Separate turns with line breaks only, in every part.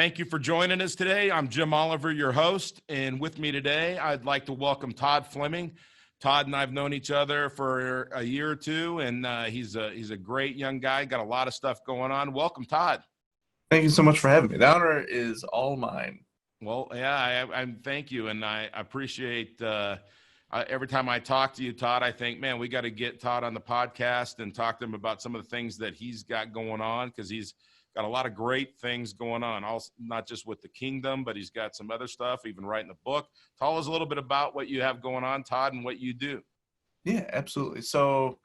Thank you for joining us today. I'm Jim Oliver, your host, and with me today, I'd like to welcome Todd Fleming. Todd and I have known each other for a year or two, and he's a great young guy, got a lot of stuff going on. Welcome, Todd.
Thank you so much for having me. The honor is all mine.
Well, yeah, I thank you, and I appreciate every time I talk to you, Todd, I think, man, we got to get Todd on the podcast and talk to him about some of the things that he's got going on, because he's got a lot of great things going on, also not just with the kingdom, but he's got some other stuff, even writing a book. Tell us a little bit about what you have going on, Todd, and what you do.
Yeah, absolutely. So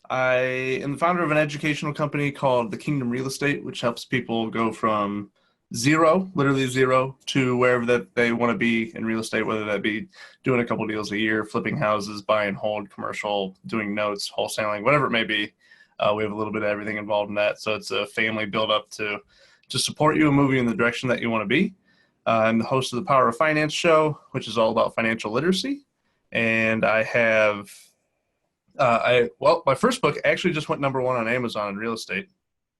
I am the founder of an educational company called The Kingdom Real Estate, which helps people go from zero, literally zero, to wherever that they want to be in real estate, whether that be doing a couple deals a year, flipping houses, buy and hold, commercial, doing notes, wholesaling, whatever it may be. We have a little bit of everything involved in that. So it's a family build up to support you and move you in the direction that you want to be. I'm the host of the Power of Finance show, which is all about financial literacy. And I have, my first book actually just went #1 on Amazon in real estate.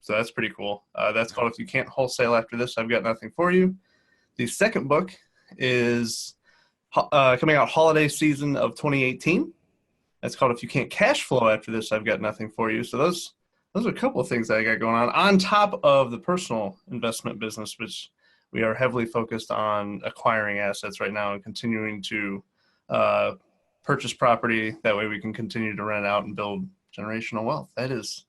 So that's pretty cool. That's called If You Can't Wholesale After This, I've Got Nothing For You. The second book is coming out holiday season of 2018. That's called If You Can't Cash Flow After This, I've Got Nothing For You. So those are a couple of things that I got going on top of the personal investment business, which we are heavily focused on acquiring assets right now and continuing to purchase property. That way we can continue to rent out and build generational wealth. That is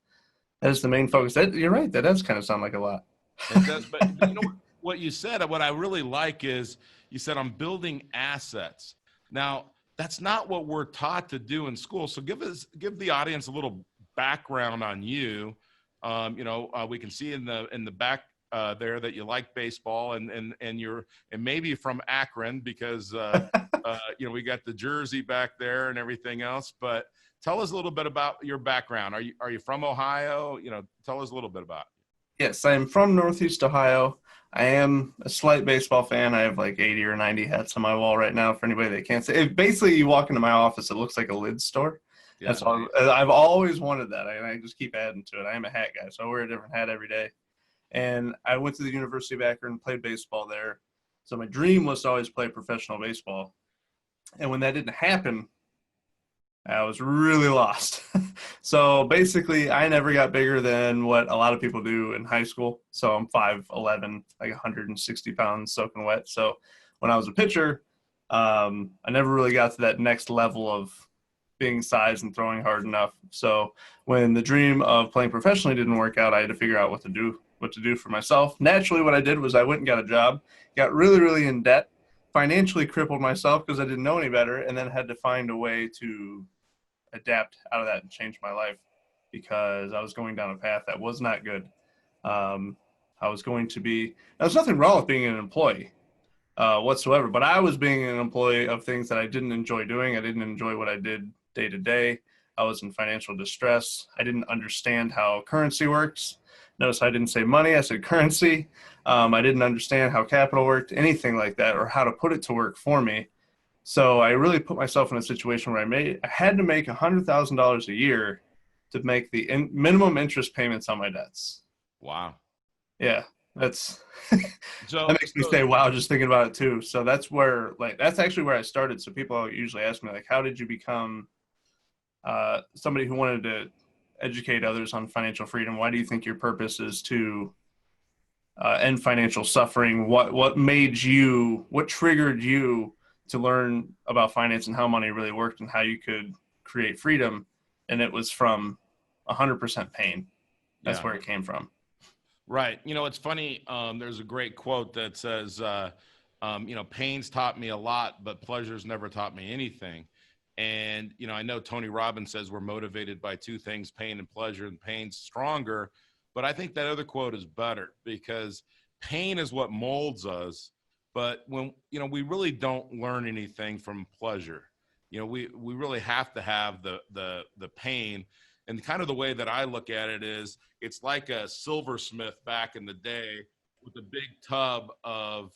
the main focus. You're right. That does kind of sound like a lot.
It does, but you know what you said, what I really like is you said, I'm building assets. Now, that's not what we're taught to do in school. So give the audience a little background on you. We can see in the back there that you like baseball and you're maybe from Akron because we got the jersey back there and everything else. But tell us a little bit about your background. Are you from Ohio? Tell us a little bit about it.
Yes, I'm from Northeast Ohio. I am a slight baseball fan. I have like 80 or 90 hats on my wall right now for anybody that can't see. Basically, you walk into my office, it looks like a lid store. Yeah. That's all. I've always wanted that, and I just keep adding to it. I am a hat guy, so I wear a different hat every day. And I went to the University of Akron, played baseball there. So my dream was to always play professional baseball. And when that didn't happen, I was really lost. So basically, I never got bigger than what a lot of people do in high school. So I'm 5'11", like 160 pounds soaking wet. So when I was a pitcher, I never really got to that next level of being size and throwing hard enough. So when the dream of playing professionally didn't work out, I had to figure out what to do for myself. Naturally, what I did was I went and got a job, got really, really in debt, financially crippled myself because I didn't know any better, and then had to find a way to adapt out of that and change my life because I was going down a path that was not good. There's nothing wrong with being an employee whatsoever, but I was being an employee of things that I didn't enjoy doing. I didn't enjoy what I did day to day. I was in financial distress. I didn't understand how currency works. Notice I didn't say money, I said currency. I didn't understand how capital worked, anything like that, or how to put it to work for me. So I really put myself in a situation where I had to make $100,000 a year to make the minimum interest payments on my debts.
Wow.
Yeah, that makes me say wow just thinking about it too. So that's actually where I started. So people usually ask me, like, how did you become somebody who wanted to educate others on financial freedom? Why do you think your purpose is to end financial suffering? What triggered you to learn about finance and how money really worked and how you could create freedom? And it was from 100% pain. That's where it came from.
Right. It's funny. There's a great quote that says, pain's taught me a lot, but pleasure's never taught me anything. And, I know Tony Robbins says we're motivated by two things, pain and pleasure, and pain's stronger. But I think that other quote is better because pain is what molds us. But when, we really don't learn anything from pleasure. We really have to have the pain. And kind of the way that I look at it is it's like a silversmith back in the day with a big tub of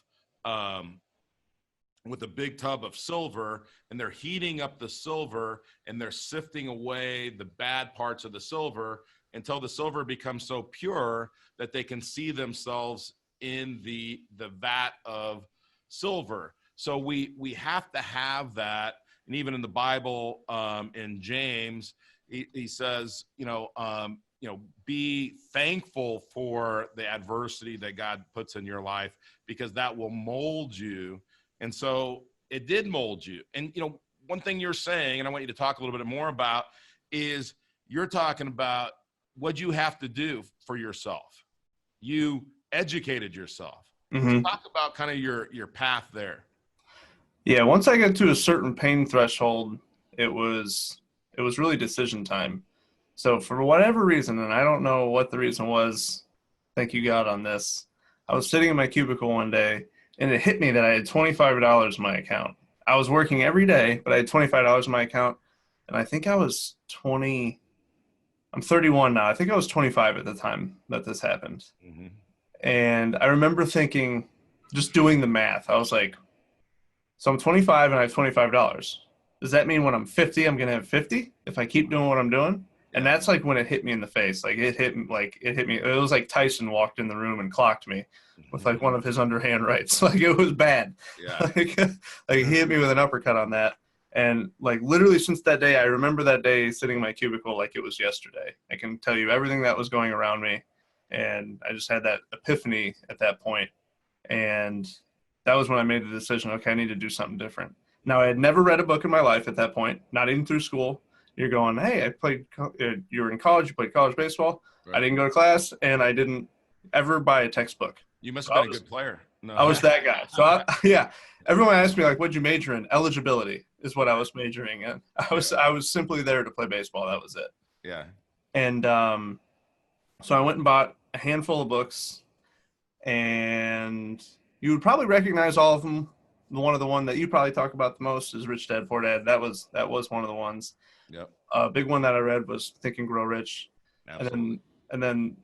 silver, and they're heating up the silver and they're sifting away the bad parts of the silver until the silver becomes so pure that they can see themselves in the vat of silver. So we have to have that. And even in the Bible, in James, he says, be thankful for the adversity that God puts in your life, because that will mold you. And so it did mold you. And, one thing you're saying, and I want you to talk a little bit more about, is you're talking about what you have to do for yourself. You educated yourself.
Mm-hmm.
So talk about kind of your path there.
Yeah, once I got to a certain pain threshold, it was really decision time. So for whatever reason, and I don't know what the reason was, thank you God on this, I was sitting in my cubicle one day, and it hit me that I had $25 in my account. I was working every day, but I had $25 in my account, and I think I was 20. I'm 31 now. I think I was 25 at the time that this happened.
Mm-hmm.
And I remember thinking, just doing the math, I was like, so I'm 25 and I have $25. Does that mean when I'm 50, I'm going to have 50 if I keep doing what I'm doing? And that's like when it hit me in the face. Like it hit me. It was like Tyson walked in the room and clocked me with like one of his underhand rights. Like it was bad.
Yeah.
Like he hit me with an uppercut on that. And like literally since that day, I remember that day sitting in my cubicle like it was yesterday. I can tell you everything that was going around me. And I just had that epiphany at that point. And that was when I made the decision, okay, I need to do something different. Now, I had never read a book in my life at that point, not even through school. You're going, hey, you were in college, you played college baseball. Right. I didn't go to class, and I didn't ever buy a textbut.
You must have been a good player.
No. I was that guy. So, yeah, everyone asked me, like, what'd you major in? Eligibility is what I was majoring in. I was simply there to play baseball. That was it.
Yeah.
And so I went and bought a handful of books, and you would probably recognize all of them. The one that you probably talk about the most is Rich Dad Poor Dad. That was one of the ones.
Yep.
A big one that I read was Think and Grow Rich.
Absolutely.
And then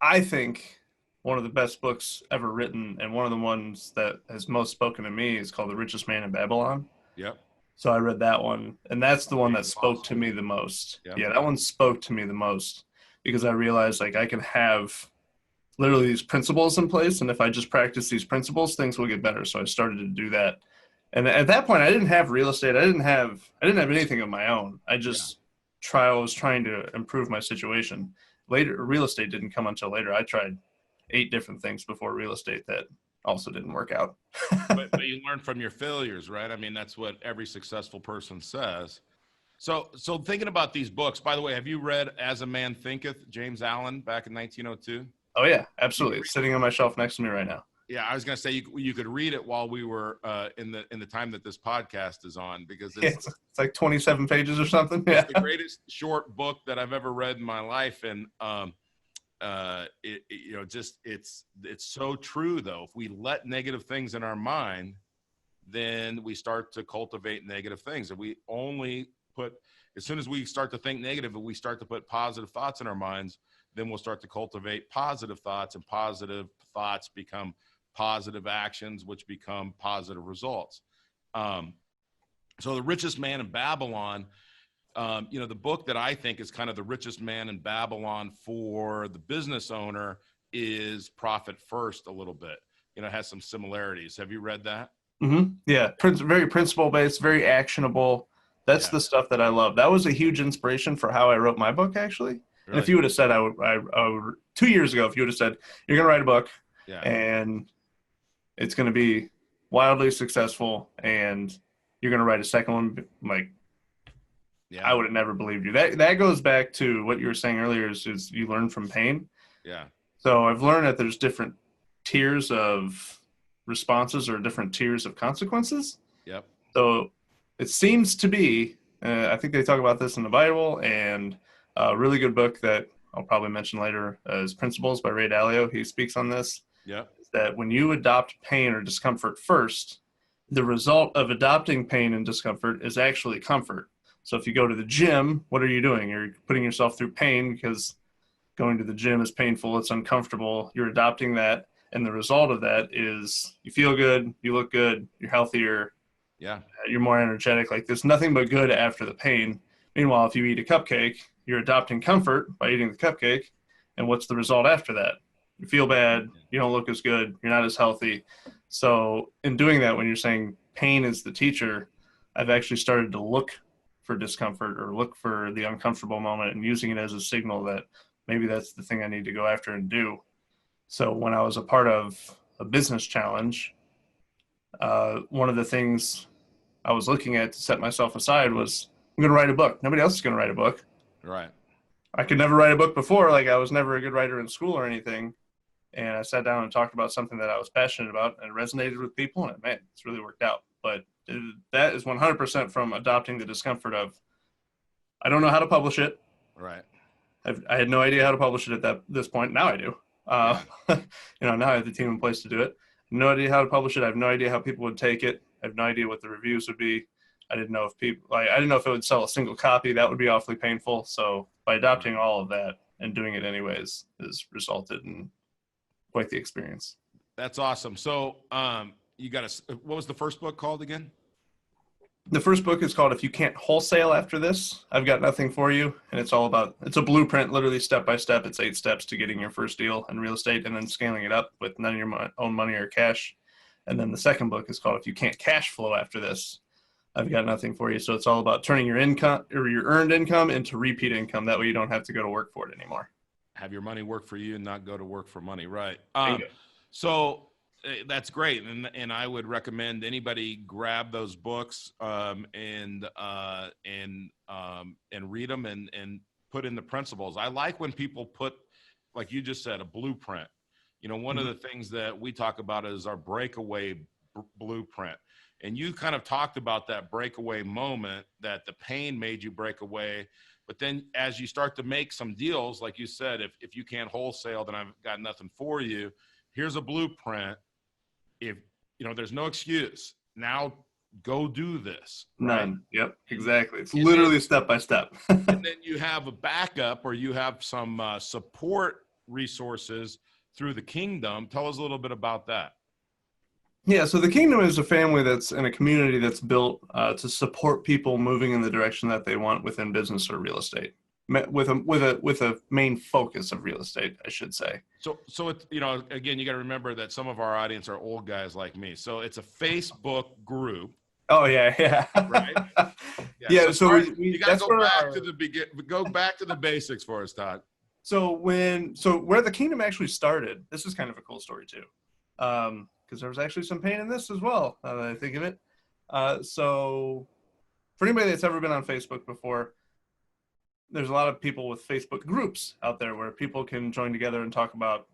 I think one of the best books ever written, and one of the ones that has most spoken to me, is called The Richest Man in Babylon.
Yep.
So I read that one, and that's the one that spoke to me the most. Yep. Yeah, that one spoke to me the most because I realized like I can have literally these principles in place, and if I just practice these principles, things will get better. So I started to do that. And at that point I didn't have real estate. I didn't have anything of my own. I just was trying to improve my situation. Later, real estate didn't come until later. I tried 8 different things before real estate that also didn't work out.
but you learn from your failures, right? I mean, that's what every successful person says. So thinking about these books, by the way, have you read As a Man Thinketh, James Allen, back in 1902?
Oh yeah, absolutely. It's sitting on my shelf next to me right now.
Yeah, I was going to say you could read it while we were in the time that this podcast is on, because
it's like 27 pages or something. Yeah.
It's the greatest short book that I've ever read in my life, and it's so true though. If we let negative things in our mind, then we start to cultivate negative things. If we only as soon as we start to think negative, and we start to put positive thoughts in our minds, then we'll start to cultivate positive thoughts, and positive thoughts become positive actions, which become positive results. So The Richest Man in Babylon, the book that I think is kind of the richest man in Babylon for the business owner is Profit First a little bit. It has some similarities. Have you read that?
Mm-hmm. Yeah. Very principle-based, very actionable. That's the stuff that I love. That was a huge inspiration for how I wrote my book, actually. Really? And if you would have said, I would 2 years ago, if you would have said, you're going to write a book and it's going to be wildly successful and you're going to write a second one, like, I would have never believed you. That goes back to what you were saying earlier is you learn from pain.
Yeah.
So I've learned that there's different tiers of responses or different tiers of consequences.
Yep.
So it seems to be, I think they talk about this in the Bible, and a really good book that I'll probably mention later is Principles by Ray Dalio. He speaks on this.
Yeah.
That when you adopt pain or discomfort first, the result of adopting pain and discomfort is actually comfort. So if you go to the gym, what are you doing? You're putting yourself through pain because going to the gym is painful. It's uncomfortable. You're adopting that. And the result of that is you feel good, you look good, you're healthier.
Yeah.
You're more energetic. Like there's nothing but good after the pain. Meanwhile, if you eat a cupcake, you're adopting comfort by eating the cupcake. And what's the result after that? You feel bad. You don't look as good. You're not as healthy. So in doing that, when you're saying pain is the teacher, I've actually started to look for discomfort or look for the uncomfortable moment and using it as a signal that maybe that's the thing I need to go after and do. So when I was a part of a business challenge, one of the things I was looking at to set myself aside was I'm going to write a book. Nobody else is going to write a book.
Right.
I could never write a book before. Like I was never a good writer in school or anything. And I sat down and talked about something that I was passionate about and it resonated with people. And man, it's really worked out. But that is 100% from adopting the discomfort of, I don't know how to publish it.
Right.
I had no idea how to publish it at this point. Now I do. Now I have the team in place to do it. No idea how to publish it. I have no idea how people would take it. I have no idea what the reviews would be. I didn't know if it would sell a single copy. That would be awfully painful. So by adopting all of that and doing it anyways has resulted in quite the experience.
That's awesome. So you got what was the first book called again?
The first book is called If You Can't Wholesale After This, I've Got Nothing For You. And it's a blueprint, literally step by step. It's 8 steps to getting your first deal in real estate and then scaling it up with none of your own money or cash. And then the second book is called If You Can't Cash Flow After This, I've Got Nothing For You. So it's all about turning your income or your earned income into repeat income. That way you don't have to go to work for it anymore.
Have your money work for you and not go to work for money. Right. So that's great. And I would recommend anybody grab those books and read them and put in the principles. I like when people put, like you just said, a blueprint. One of the things that we talk about is our breakaway blueprint. And you kind of talked about that breakaway moment, that the pain made you break away. But then as you start to make some deals, like you said, if you can't wholesale, then I've got nothing for you. Here's a blueprint. If there's no excuse. Now go do this. Right?
None. Yep, exactly. It's literally step by step.
And then you have a backup, or you have some support resources through the kingdom. Tell us a little bit about that.
Yeah, so the kingdom is a family that's in a community that's built to support people moving in the direction that they want within business or real estate, with a main focus of real estate, I should say.
So it's, again, you got to remember that some of our audience are old guys like me. So it's a Facebook group.
Oh yeah.
Right.
Yeah. So
you got to go back to the go back to the basics for us, Todd.
So where the kingdom actually started, this is kind of a cool story too. Because there was actually some pain in this as well, now that I think of it. So for anybody that's ever been on Facebook before, there's a lot of people with Facebook groups out there where people can join together and talk about,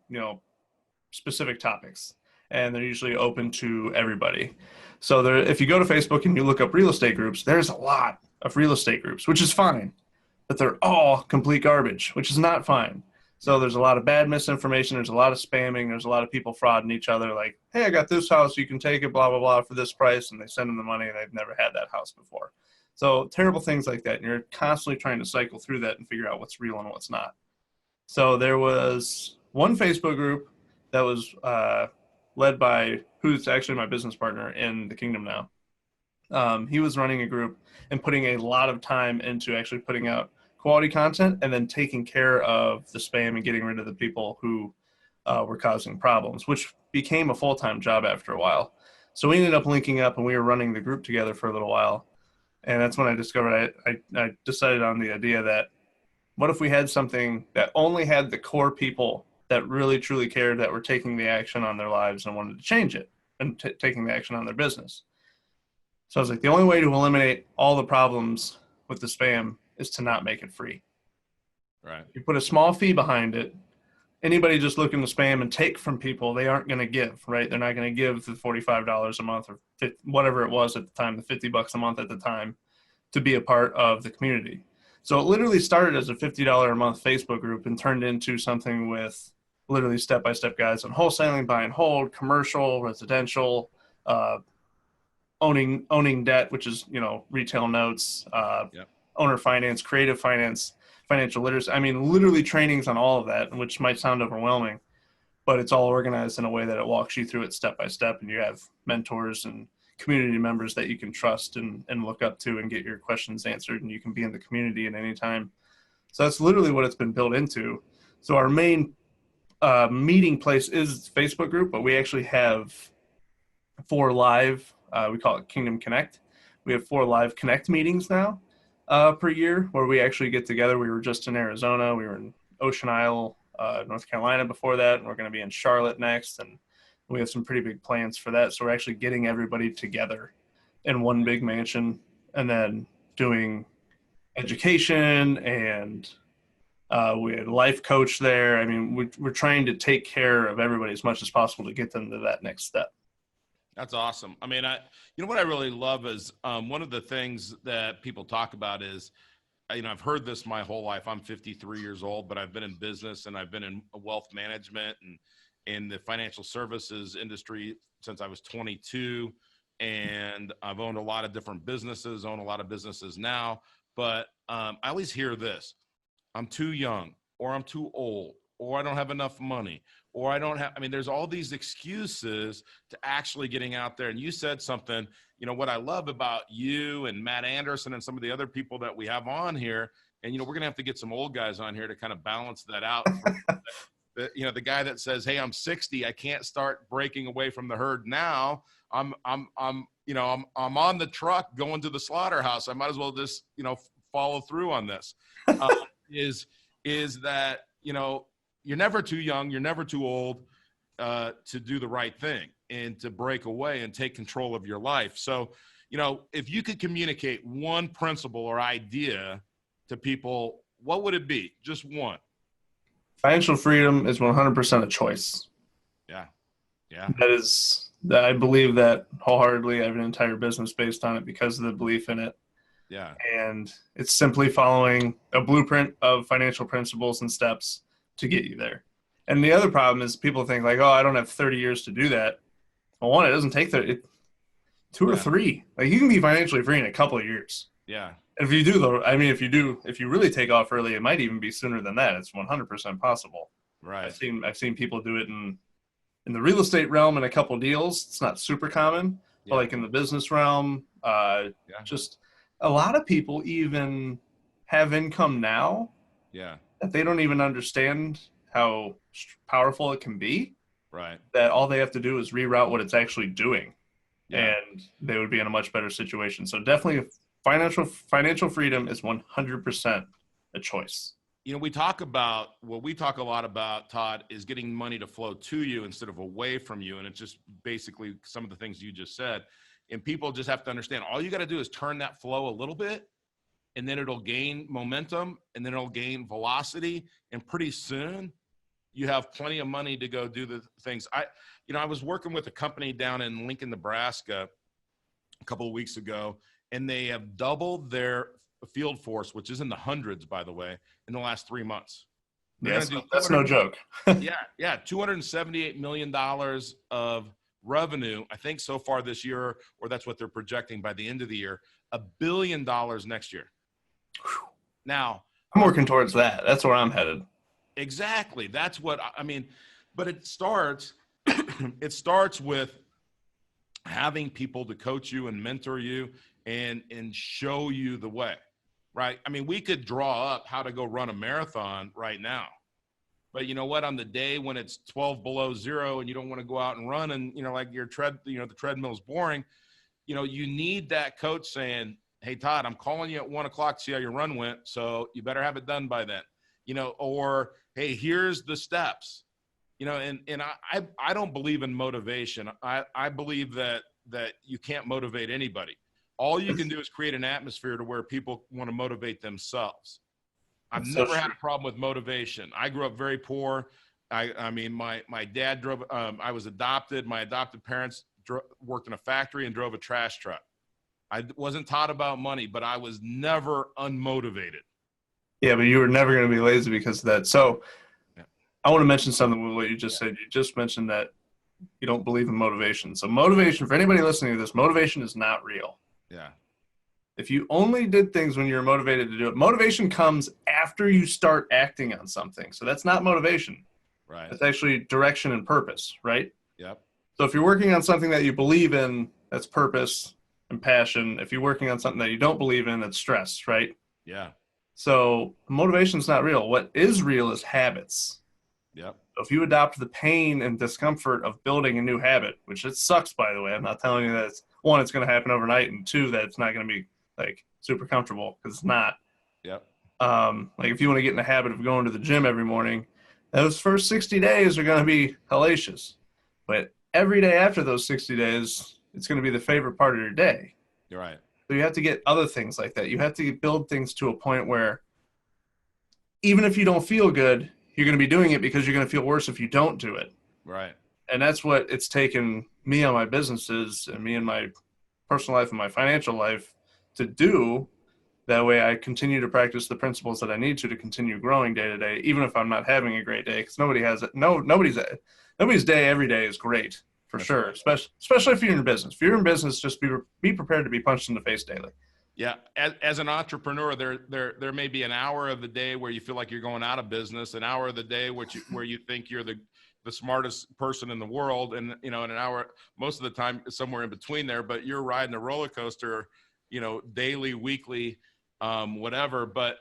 specific topics. And they're usually open to everybody. So if you go to Facebook and you look up real estate groups, there's a lot of real estate groups, which is fine. But they're all complete garbage, which is not fine. So there's a lot of bad misinformation. There's a lot of spamming. There's a lot of people frauding each other. Like, hey, I got this house. You can take it, blah, blah, blah, for this price. And they send them the money and they've never had that house before. So terrible things like that. And you're constantly trying to cycle through that and figure out what's real and what's not. So there was one Facebook group that was led by who's actually my business partner in the kingdom now. He was running a group and putting a lot of time into actually putting out quality content and then taking care of the spam and getting rid of the people who were causing problems, which became a full-time job after a while. So we ended up linking up and we were running the group together for a little while. And that's when I discovered, I decided on the idea that what if we had something that only had the core people that really truly cared, that were taking the action on their lives and wanted to change it and taking the action on their business. So I was like, the only way to eliminate all the problems with the spam is to not make it free.
Right.
You put a small fee behind it. Anybody just looking to spam and take from people, they aren't going to give, right? They're not going to give the $45 a month or whatever it was at the time, the $50 a month at the time, to be a part of the community. So it literally started as a $50 a month Facebook group and turned into something with literally step-by-step guides on wholesaling, buy and hold, commercial, residential, owning debt, which is, retail notes, owner finance, creative finance, financial literacy. I mean, literally trainings on all of that, which might sound overwhelming, but it's all organized in a way that it walks you through it step by step. And you have mentors and community members that you can trust and look up to and get your questions answered. And you can be in the community at any time. So that's literally what it's been built into. So our main meeting place is Facebook group, but we actually have 4 live. We call it Kingdom Connect. We have 4 live Connect meetings now per year where we actually get together. We were just in Arizona. We were in Ocean Isle, North Carolina before that, and we're going to be in Charlotte next. And we have some pretty big plans for that. So we're actually getting everybody together in one big mansion and then doing education and we had a life coach there. I mean, we're trying to take care of everybody as much as possible to get them to that next step.
That's awesome. I mean, you know what I really love is one of the things that people talk about is, you know, I've heard this my whole life. I'm 53 years old, but I've been in business and I've been in wealth management and in the financial services industry since I was 22. And I've owned a lot of different businesses, own a lot of businesses now. But I always hear this: I'm too young, or I'm too old, or I don't have enough money, or I don't have, I mean, there's all these excuses to actually getting out there. And you said something, you know, what I love about you and Matt Anderson and some of the other people that we have on here, and, you know, we're going to have to get some old guys on here to kind of balance that out. You know, the guy that says, hey, I'm 60, I can't start breaking away from the herd now. I'm on the truck going to the slaughterhouse. I might as well just, you know, follow through on this. Is that, you know, you're never too young, you're never too old to do the right thing and to break away and take control of your life. So, you know, if you could communicate one principle or idea to people, what would it be? Just one.
Financial freedom is 100% a choice.
Yeah.
I believe that wholeheartedly. I have an entire business based on it because of the belief in it.
Yeah.
And it's simply following a blueprint of financial principles and steps to get you there. And the other problem is people think like, oh, I don't have 30 years to do that. Well, one, it doesn't take 2 or 3. Like, you can be financially free in a couple of years.
Yeah.
And if you do, though, I mean, if you really take off early, it might even be sooner than that. It's 100% possible.
Right.
I've seen people do it in the real estate realm in a couple of deals. It's not super common, but like in the business realm, just a lot of people even have income now that they don't even understand how powerful it can be.
Right.
That all they have to do is reroute what it's actually doing, and they would be in a much better situation. So definitely, financial freedom is 100% a choice.
You know, we talk a lot about, Todd, is getting money to flow to you instead of away from you. And it's just basically some of the things you just said. And people just have to understand, all you got to do is turn that flow a little bit, and then it'll gain momentum, and then it'll gain velocity. And pretty soon you have plenty of money to go do the things. I was working with a company down in Lincoln, Nebraska a couple of weeks ago, and they have doubled their field force, which is in the hundreds, by the way, in the last 3 months.
That's no joke.
Yeah. $278 million of revenue, I think, so far this year, or that's what they're projecting by the end of the year, $1 billion next year. Now,
I'm working towards that. That's where I'm headed.
Exactly. That's what I mean. But it starts with having people to coach you and mentor you and show you the way, right? I mean, we could draw up how to go run a marathon right now, but you know what? On the day when it's 12 below zero and you don't want to go out and run, and like the treadmill is boring, you need that coach saying, "Hey, Todd, I'm calling you at 1 o'clock to see how your run went, so you better have it done by then." Or, "Hey, here's the steps." And I don't believe in motivation. I believe that you can't motivate anybody. All you can do is create an atmosphere to where people want to motivate themselves. I've never had a problem with motivation. I grew up very poor. I mean, my dad drove, I was adopted. My adopted parents worked in a factory and drove a trash truck. I wasn't taught about money, but I was never unmotivated.
Yeah, but you were never going to be lazy because of that. So I want to mention something with what you just said. You just mentioned that you don't believe in motivation. So motivation, for anybody listening to this, motivation is not real.
Yeah.
If you only did things when you're motivated to do it, motivation comes after you start acting on something. So that's not motivation.
Right.
That's actually direction and purpose, right?
Yep.
So if you're working on something that you believe in, that's purpose and passion. If you're working on something that you don't believe in, it's stress, right?
Yeah.
So motivation's not real. What is real is habits.
Yep.
So if you adopt the pain and discomfort of building a new habit, which it sucks, by the way, I'm not telling you that one, it's going to happen overnight, and two, that it's not going to be like super comfortable, because it's not.
Yep.
Like if you want to get in the habit of going to the gym every morning, those first 60 days are going to be hellacious. But every day after those 60 days, it's going to be the favorite part of your day.
You're right.
So you have to get other things like that. You have to build things to a point where even if you don't feel good, you're going to be doing it because you're going to feel worse if you don't do it.
Right.
And that's what it's taken me on my businesses and me in my personal life and my financial life to do. That way I continue to practice the principles that I need to continue growing day to day, even if I'm not having a great day, because nobody's day every day is great, for
That's
sure.
right.
Especially if you're in business. If you're in business, just be prepared to be punched in the face daily.
Yeah. As an entrepreneur, there may be an hour of the day where you feel like you're going out of business, an hour of the day where you think you're the smartest person in the world. And, and an hour, most of the time somewhere in between there, but you're riding a roller coaster, daily, weekly, whatever. But,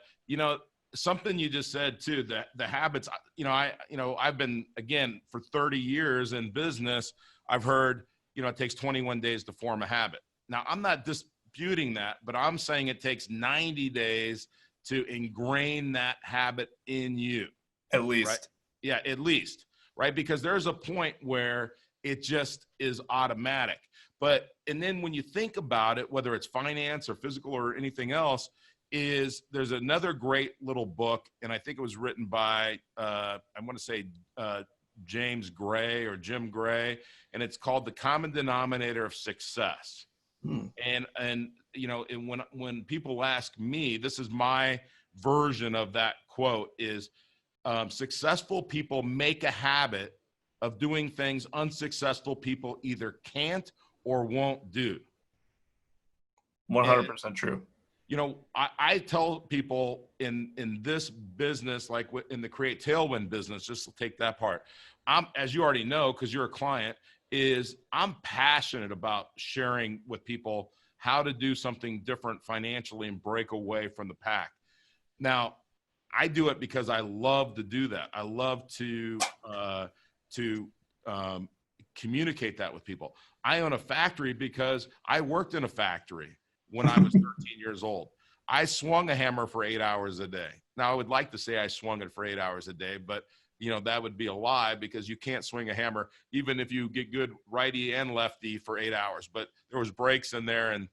something you just said too, the habits, I've been, again, for 30 years in business, I've heard, it takes 21 days to form a habit. Now, I'm not disputing that, but I'm saying it takes 90 days to ingrain that habit in you.
At least.
Right? Yeah, at least. Right? Because there's a point where it just is automatic. And then when you think about it, whether it's finance or physical or anything else, there's another great little book, and I think it was written by, I want to say James Gray or Jim Gray, and it's called The Common Denominator of Success. And when people ask me, this is my version of that quote is, successful people make a habit of doing things unsuccessful people either can't or won't do.
100% true.
I tell people in this business, like in the Create Tailwind business, just to take that part, as you already know, because you're a client, I'm passionate about sharing with people how to do something different financially and break away from the pack. Now, I do it because I love to do that. I love to communicate that with people. I own a factory because I worked in a factory when I was 13 years old. I swung a hammer for 8 hours a day. Now, I would like to say I swung it for 8 hours a day, but that would be a lie, because you can't swing a hammer even if you get good righty and lefty for 8 hours. But there was breaks in there, and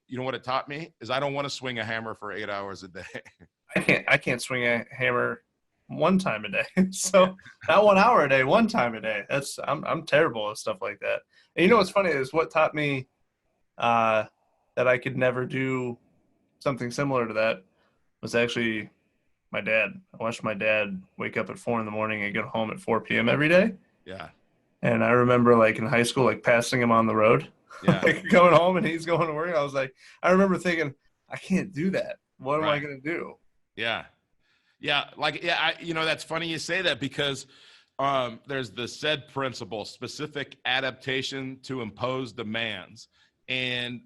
you know what it taught me is I don't want to swing a hammer for 8 hours a day.
I can't swing a hammer one time a day. So not 1 hour a day, one time a day. I'm terrible at stuff like that. And what's funny is what taught me that I could never do something similar to that was actually my dad. I watched my dad wake up at 4 a.m. and get home at 4 p.m. every day.
Yeah.
And I remember like in high school, like passing him on the road,
yeah.
like going home and he's going to work. I remember thinking, I can't do that. What am I going to do?
Yeah. Yeah. That's funny you say that, because there's the SAID principle, specific adaptation to impose demands. And,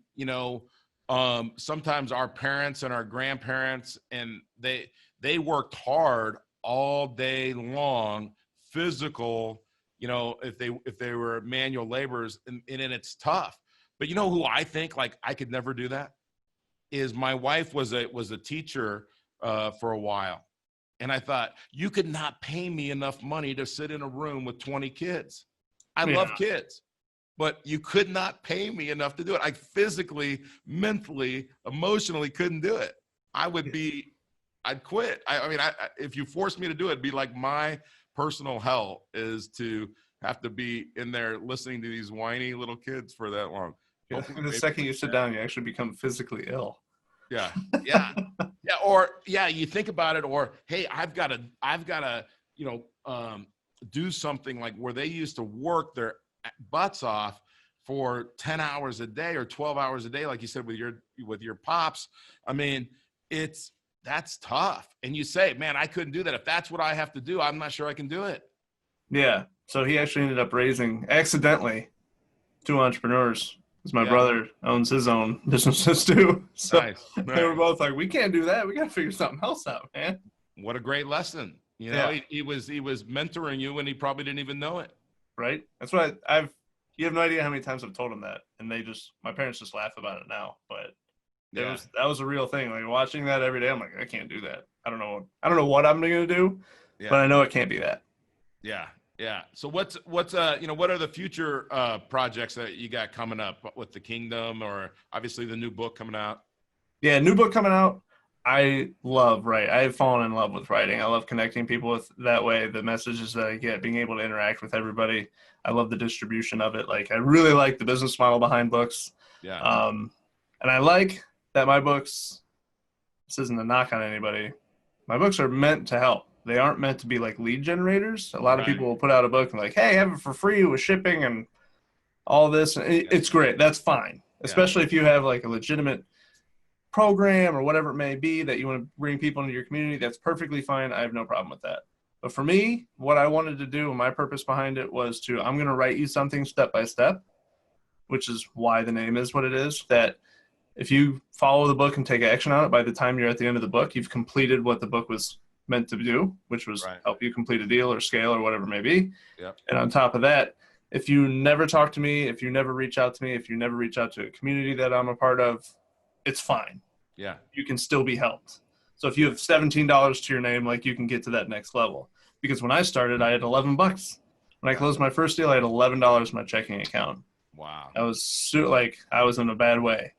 sometimes our parents and our grandparents, and they worked hard all day long, physical, if they were manual laborers, and it's tough. But who I think like I could never do that is my wife was a teacher for a while. And I thought, you could not pay me enough money to sit in a room with 20 kids. I love kids, but you could not pay me enough to do it. I physically, mentally, emotionally couldn't do it. I'd quit. If you forced me to do it, it'd be like my personal hell is to have to be in there listening to these whiny little kids for that long.
Yeah. The second you sit down, you actually become physically ill.
Yeah. Yeah. Yeah. Or you think about it, or, hey, I've got to, do something like where they used to work their butts off for 10 hours a day or 12 hours a day. Like you said, with your pops, that's tough. And you say, man, I couldn't do that. If that's what I have to do, I'm not sure I can do it.
Yeah. So he actually ended up raising accidentally 2 entrepreneurs. Because my brother owns his own businesses too. So
nice.
They were both like, we can't do that. We got to figure something else out, man.
What a great lesson. You know,
Yeah.
he was mentoring you when he probably didn't even know it.
Right. That's what you have no idea how many times I've told them that. And my parents just laugh about it now, but
Yeah.
that was a real thing. Like watching that every day, I'm like, I can't do that. I don't know. I don't know what I'm going to do, but
Yeah.
I know it can't be that.
Yeah. Yeah. So what's you know, what are the future projects that you got coming up with the Kingdom, or obviously the new book coming out?
Yeah. New book coming out. I love writing. I've fallen in love with writing. I love connecting people with that way. The messages that I get, being able to interact with everybody. I love the distribution of it. Like I really like the business model behind books.
Yeah.
Um, and I like that my books, this isn't a knock on anybody, my books are meant to help. They aren't meant to be like lead generators. A lot of
Right.
people will put out a book and like, hey, have it for free with shipping and all this. It's great. That's fine.
Yeah.
Especially if you have like a legitimate program or whatever it may be that you want to bring people into your community. That's perfectly fine. I have no problem with that. But for me, what I wanted to do and my purpose behind it was I'm going to write you something step by step, which is why the name is what it is, that if you follow the book and take action on it, by the time you're at the end of the book, you've completed what the book was meant to do, which was
Right.
help you complete a deal or scale or whatever it may be.
Yep.
And on top of that, if you never talk to me, if you never reach out to me, if you never reach out to a community that I'm a part of, it's fine.
Yeah.
You can still be helped. So if you have $17 to your name, like you can get to that next level. Because when I started, I had $11. When I closed my first deal, I had $11 in my checking account.
Wow.
I was I was in a bad way.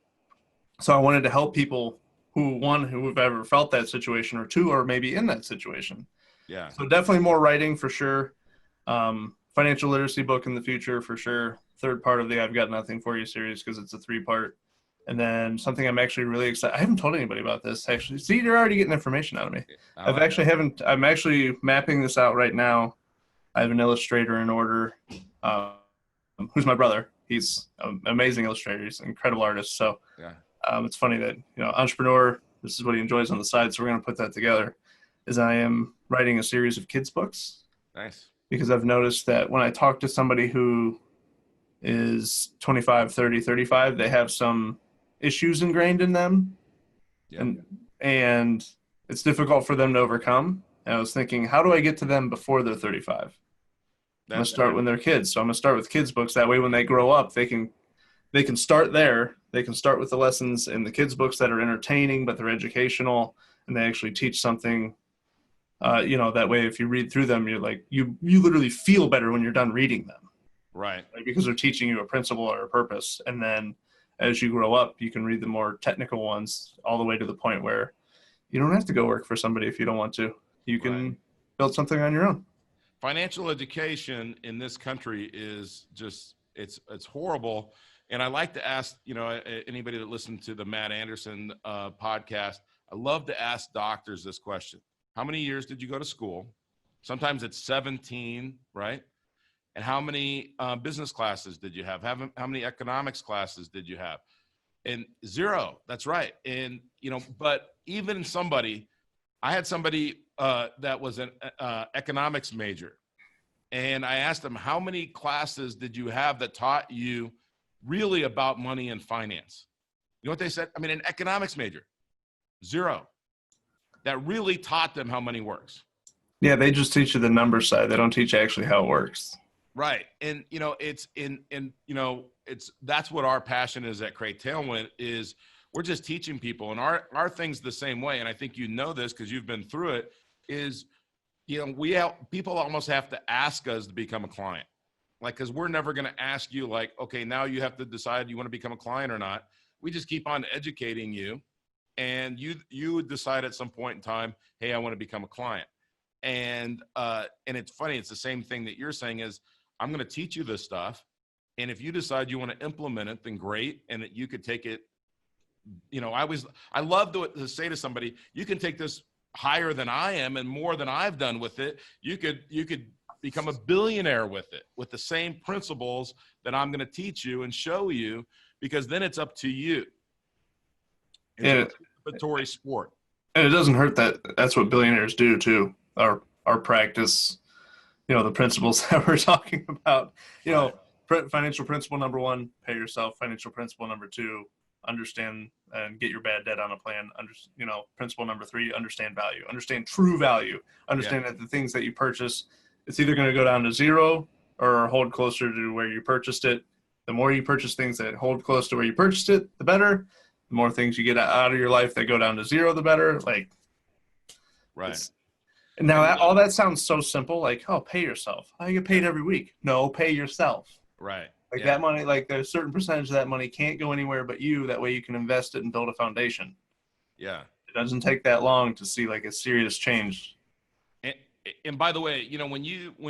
So I wanted to help people who have ever felt that situation, or two, or maybe in that situation.
Yeah.
So definitely more writing for sure. Financial literacy book in the future for sure. Third part of the I've Got Nothing For You series, because it's a 3-part. And then something I'm actually really excited. I haven't told anybody about this actually. See, you're already getting information out of me. I'm actually mapping this out right now. I have an illustrator in order, who's my brother. He's an amazing illustrator. He's an incredible artist. So
Yeah.
it's funny that, entrepreneur, this is what he enjoys on the side. So we're going to put that together. Is I am writing a series of kids books.
Nice.
Because I've noticed that when I talk to somebody who is 25, 30, 35, they have some issues ingrained in them.
Yep.
And it's difficult for them to overcome. And I was thinking, how do I get to them before they're 35? I'm going to start when they're kids. So I'm going to start with kids books. That way, when they grow up, they can start there. They can start with the lessons in the kids books that are entertaining, but they're educational, and they actually teach something. That way, if you read through them, you're like, you literally feel better when you're done reading them.
Right.
Because they're teaching you a principle or a purpose. And then as you grow up, you can read the more technical ones all the way to the point where you don't have to go work for somebody if you don't want to. You can build something on your own.
Financial education in this country is just, it's horrible. And I like to ask, anybody that listened to the Matt Anderson podcast, I love to ask doctors this question. How many years did you go to school? Sometimes it's 17, right? And how many business classes did you have? How many economics classes did you have? And 0. That's right. And, but even I had somebody that was an economics major. And I asked them, how many classes did you have that taught you really about money and finance? You know what they said? I mean, an economics major, 0. That really taught them how money works.
Yeah, they just teach you the number side. They don't teach actually how it works.
Right. And, that's what our passion is at Create Tailwind is we're just teaching people, and our thing's the same way. And I think this because you've been through it is, people almost have to ask us to become a client. Like, cause we're never going to ask you like, okay, now you have to decide you want to become a client or not. We just keep on educating you. And you would decide at some point in time, hey, I want to become a client. And it's funny. It's the same thing that you're saying is I'm going to teach you this stuff. And if you decide you want to implement it, then great. And that you could take it, I love to say to somebody, you can take this higher than I am and more than I've done with it. You could become a billionaire with it, with the same principles that I'm going to teach you and show you, because then it's up to you. It's a participatory sport.
And it doesn't hurt that that's what billionaires do too. Our practice, the principles that we're talking about, financial principle number 1, pay yourself. Financial principle number 2, understand and get your bad debt on a plan. Principle number 3, understand value, understand true value, understand that the things that you purchase, it's either going to go down to zero or hold closer to where you purchased it. The more you purchase things that hold close to where you purchased it, the better. The more things you get out of your life that go down to zero, the better. Like,
right.
Now, all that sounds so simple, like, oh, pay yourself. I get paid every week. No, pay yourself.
Right.
Like that money, like there's a certain percentage of that money can't go anywhere but you. That way you can invest it and build a foundation.
Yeah.
It doesn't take that long to see like a serious change.
And by the way, when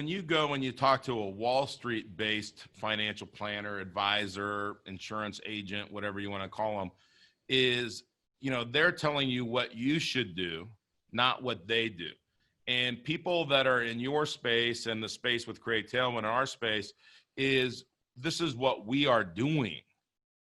you go and you talk to a Wall Street based financial planner, advisor, insurance agent, whatever you want to call them, is, they're telling you what you should do, not what they do. And people that are in your space and the space with Create Tailwind in our space this is what we are doing.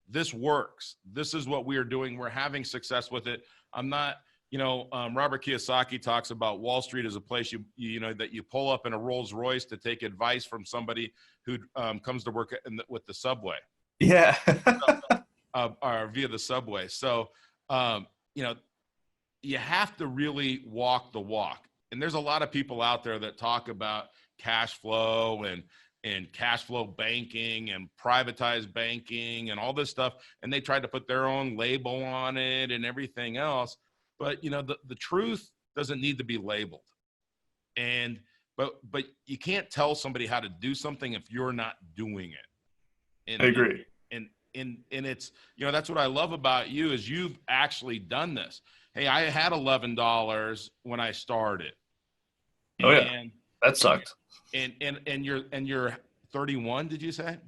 This works. This is what we are doing. We're having success with it. I'm not, Robert Kiyosaki talks about Wall Street as a place that you pull up in a Rolls Royce to take advice from somebody who comes to work with the subway.
Yeah.
Or via the subway. So, you have to really walk the walk. And there's a lot of people out there that talk about cash flow and cash flow banking and privatized banking and all this stuff. And they tried to put their own label on it and everything else. But, the truth doesn't need to be labeled. But you can't tell somebody how to do something if you're not doing it. And,
I agree.
And it's, that's what I love about you is you've actually done this. Hey, I had $11 when I started.
Oh yeah, that sucked.
And you're 31, did you say?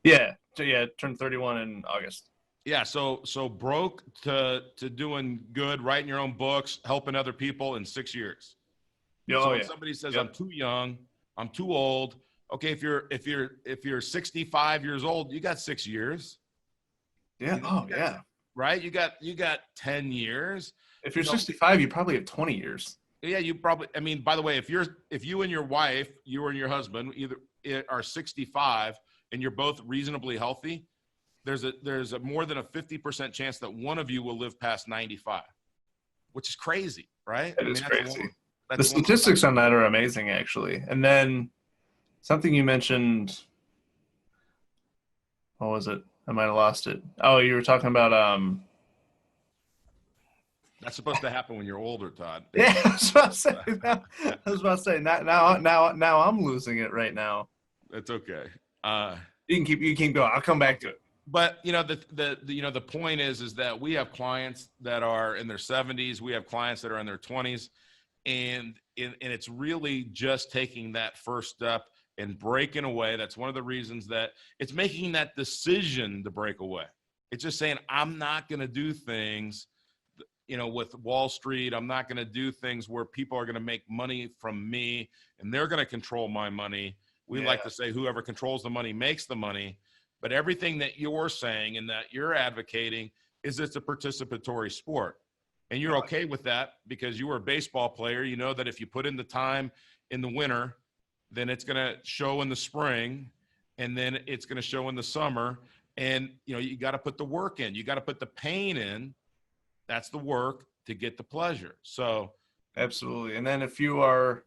Yeah. So yeah, turned 31 in August.
Yeah. So broke to doing good, writing your own books, helping other people in 6 years. So when somebody says I'm too young, I'm too old. Okay, if you're 65 years old, you got 6 years.
Yeah.
Right. You got 10 years.
If you're 65, you probably have 20 years.
Yeah, you probably. I mean, by the way, if you and your wife, you and your husband, either are 65 and you're both reasonably healthy, there's a more than a 50% chance that one of you will live past 95, which is crazy, right?
It is crazy. The statistics on that are amazing, actually. And then something you mentioned. What was it? I might have lost it. Oh, you were talking about
That's supposed to happen when you're older, Todd.
Yeah, I was about to say. Now I'm losing it right now.
That's okay.
You can keep going. I'll come back to it.
But the point is that we have clients that are in their 70s. We have clients that are in their 20s, and it's really just taking that first step and breaking away. That's one of the reasons that it's making that decision to break away. It's just saying, I'm not going to do things, with Wall Street. I'm not going to do things where people are going to make money from me and they're going to control my money. We like to say whoever controls the money makes the money. But everything that you're saying and that you're advocating is it's a participatory sport. And you're okay with that because you were a baseball player. You know that if you put in the time in the winter, then it's going to show in the spring, and then it's going to show in the summer. And, you got to put the work in. You got to put the pain in. That's the work to get the pleasure. So
absolutely. And then if you are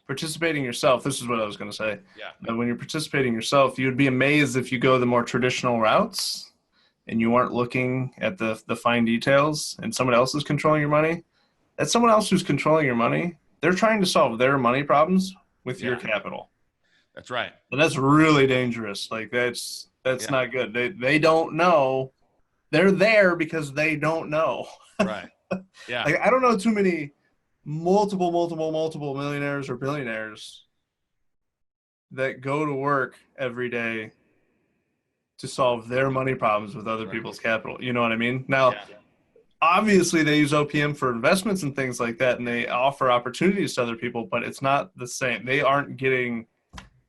participating yourself, this is what I was going to say.
Yeah.
When you're participating yourself, you'd be amazed if you go the more traditional routes and you aren't looking at the fine details and someone else is controlling your money. That someone else who's controlling your money, they're trying to solve their money problems with your capital.
That's right.
And that's really dangerous. Like that's not good. They don't know. They're there because they don't know.
Right. Yeah.
Like I don't know too many multiple millionaires or billionaires that go to work every day to solve their money problems with other people's capital. You know what I mean? Now, obviously they use OPM for investments and things like that, and they offer opportunities to other people, but it's not the same. They aren't getting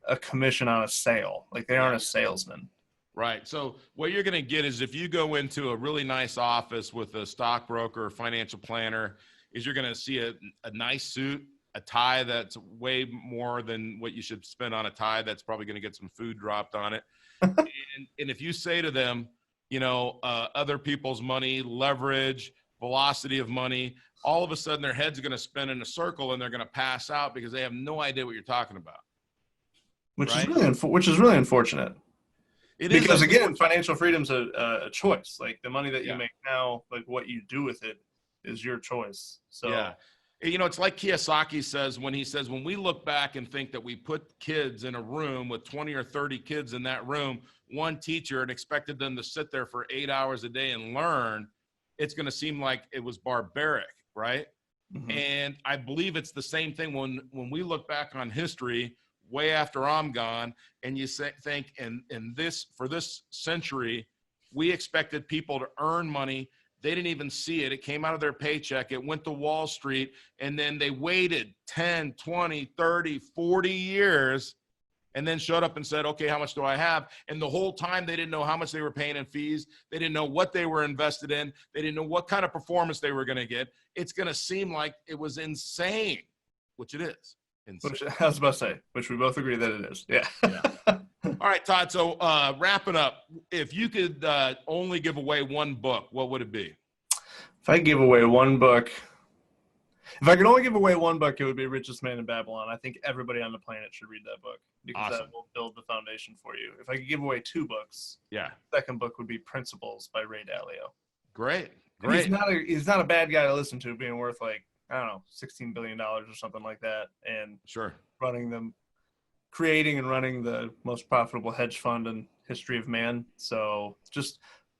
a commission on a sale. Like they aren't a salesman.
Right. So what you're going to get is if you go into a really nice office with a stockbroker or financial planner, is you're going to see a nice suit, a tie that's way more than what you should spend on a tie that's probably going to get some food dropped on it. and if you say to them, other people's money, leverage, velocity of money, all of a sudden their head's going to spin in a circle and they're going to pass out because they have no idea what you're talking about.
Which is
Right?
really unfortunate.
It is
because again, financial freedom's a choice. Like the money that you
Yeah.
make now, like what you do with it is your choice. So
Yeah. It's like Kiyosaki says when we look back and think that we put kids in a room with 20 or 30 kids in that room, one teacher, and expected them to sit there for 8 hours a day and learn, it's going to seem like it was barbaric, right?
Mhm.
And I believe it's the same thing when we look back on history way after I'm gone, and you think for this century, we expected people to earn money. They didn't even see it. It came out of their paycheck. It went to Wall Street, and then they waited 10, 20, 30, 40 years and then showed up and said, okay, how much do I have? And the whole time they didn't know how much they were paying in fees. They didn't know what they were invested in. They didn't know what kind of performance they were going to get. It's going to seem like it was insane, which it is. Insane.
Which I was about to say, which we both agree that it is. Yeah.
All right, Todd. So wrapping up, if you could only give away one book, what would it be?
If I give away one book, if I could only give away one book, it would be Richest Man in Babylon. I think everybody on the planet should read that book because
Awesome.
that will build the foundation for you. If I could give away two books,
Yeah.
the second book would be Principles by Ray Dalio.
Great.
He's not a bad guy to listen to, being worth like, I don't know, $16 billion or something like that. And
Sure.
creating and running the most profitable hedge fund in history of man. So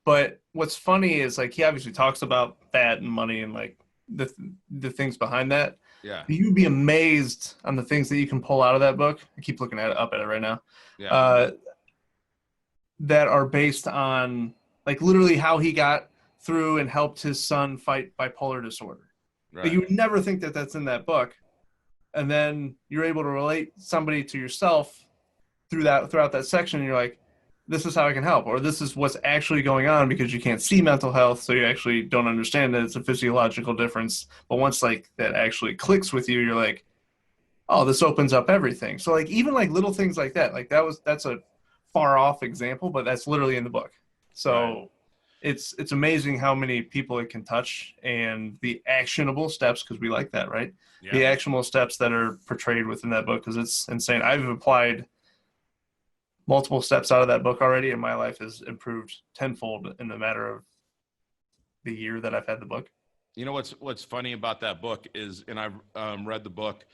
but what's funny is like, he obviously talks about that and money and like the things behind that.
Yeah.
You'd be amazed on the things that you can pull out of that book. I keep looking up at it right now.
Yeah.
That are based on like literally how he got through and helped his son fight bipolar disorder.
Right.
But you would never think that that's in that book. And then you're able to relate somebody to yourself throughout that section. And you're like, this is how I can help, or this is what's actually going on, because you can't see mental health. So you actually don't understand that it's a physiological difference. But once like that actually clicks with you, you're like, oh, this opens up everything. So like, even like little things like that, like that's a far off example, but that's literally in the book. So
Right.
It's amazing how many people it can touch, and the actionable steps, because we like that, right?
Yeah.
The actionable steps that are portrayed within that book, because it's insane. I've applied multiple steps out of that book already, and my life has improved tenfold in the matter of the year that I've had the book.
You know what's funny about that book is, and I've read the book,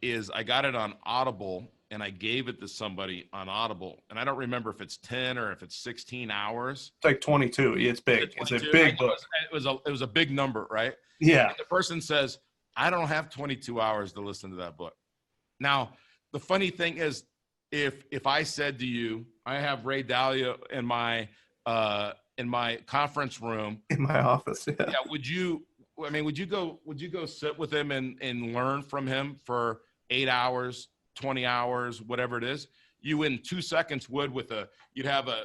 is I got it on Audible and I gave it to somebody on Audible, and I don't remember if it's 10 or if it's 16 hours.
It's like 22. It's big. It's a
22?
big book.
It was a big number, right?
Yeah.
And the person says, I don't have 22 hours to listen to that book. Now, the funny thing is, if I said to you, I have Ray Dalio in my conference room,
In my office. Yeah.
yeah, would you go sit with him and learn from him for 8 hours, 20 hours, whatever it is? You in 2 seconds you'd have a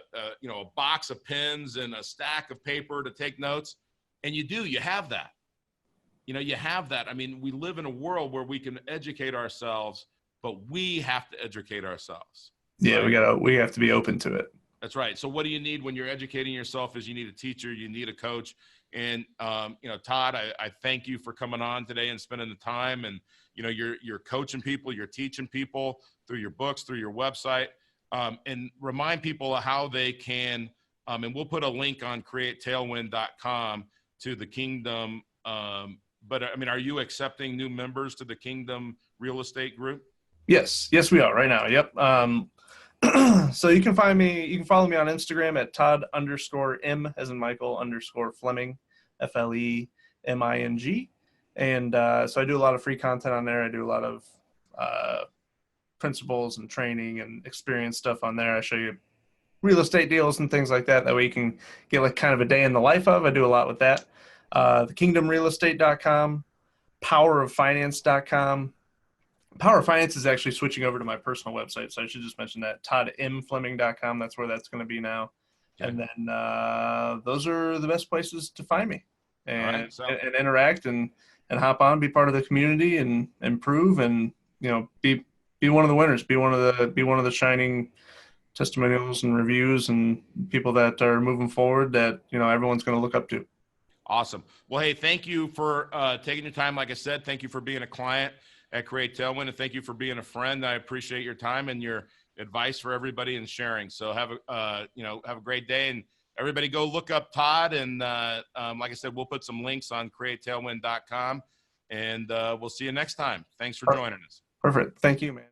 box of pens and a stack of paper to take notes. And you have that. You have that. I mean, we live in a world where we can educate ourselves, but we have to educate ourselves.
Yeah,
right?
we have to be open to it.
That's right. So what do you need when you're educating yourself? Is you need a teacher, you need a coach. And, Todd, I thank you for coming on today and spending the time. And, you're coaching people, you're teaching people through your books, through your website, and remind people how they can, and we'll put a link on createtailwind.com to the Kingdom. But I mean, are you accepting new members to the Kingdom Real Estate Group?
Yes, we are right now. Yep. So you can follow me on Instagram at Todd_M as in Michael _Fleming, FLEMING. And so I do a lot of free content on there. I do a lot of principles and training and experience stuff on there. I show you real estate deals and things like that. That way you can get like kind of a day in the life of. I do a lot with that. TheKingdomRealEstate.com, PowerOfFinance.com. Power of Finance is actually switching over to my personal website, so I should just mention that. ToddMFleming.com. That's where that's going to be now. Okay. And then those are the best places to find me and interact and hop on, be part of the community, and improve, and be one of the winners, be one of the shining testimonials and reviews and people that are moving forward that, everyone's going to look up to.
Awesome. Well, hey, thank you for taking your time. Like I said, thank you for being a client at Create Tailwind, and thank you for being a friend. I appreciate your time and your advice for everybody and sharing. So have a great day, and everybody go look up Todd. And like I said, we'll put some links on createtailwind.com, and we'll see you next time. Thanks for joining us.
Perfect. Thank you, man.